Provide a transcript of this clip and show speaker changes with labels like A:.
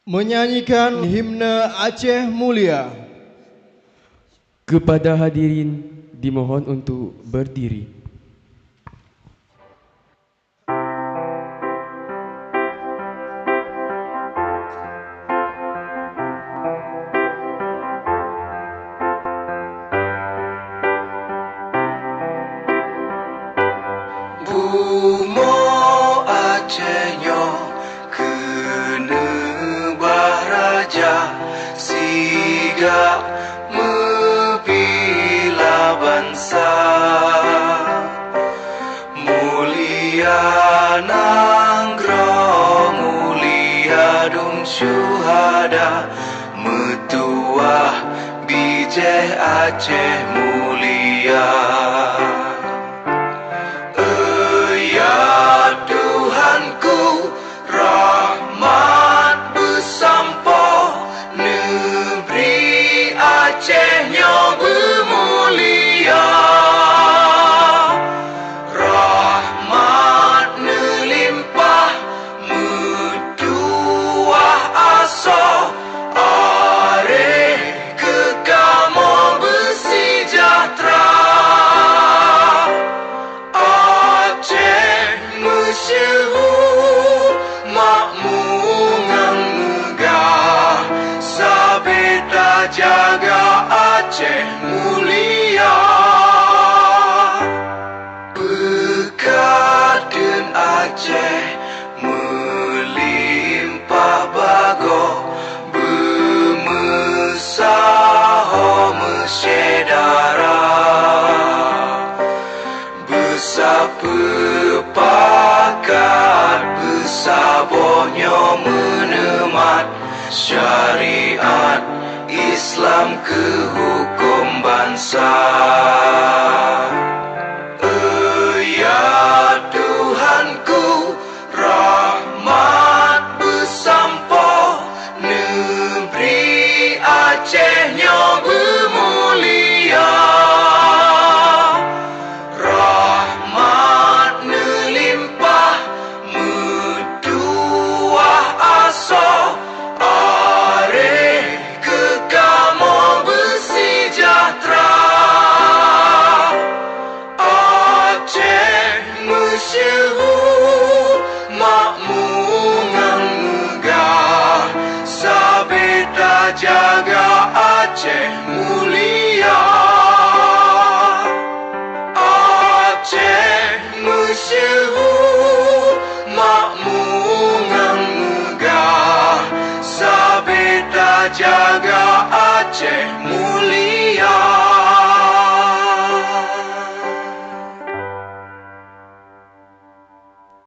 A: menyanyikan himne Aceh Mulia.
B: Kepada hadirin dimohon untuk berdiri.
C: Bumo Acehnya kena baraja siga mebila bangsa mulia nangro mulia dum syuhada metuah bijeh Aceh mulia. Tuhanku rahmat bersampo negeri Acehnya bermulia, rahmat melimpah metuah aso areh kekamo bersejahtera. Masyhur makmungan megah sabeta jaga Aceh mulia. Bekaden Aceh melimpah bago bermesaho mesyedara besapepakat besabohnya menemat syariat Islam ke hukum bangsa. Ya Tuhanku rahmat bersampo negeri Acehnya bermulia, rahmat melimpah metuah aso areh kekamo bersejahtera. Aceh masyhur makmungan megah sabeta jaga Aceh mulia. Aceh masyhur makmungan megah sabeta jaga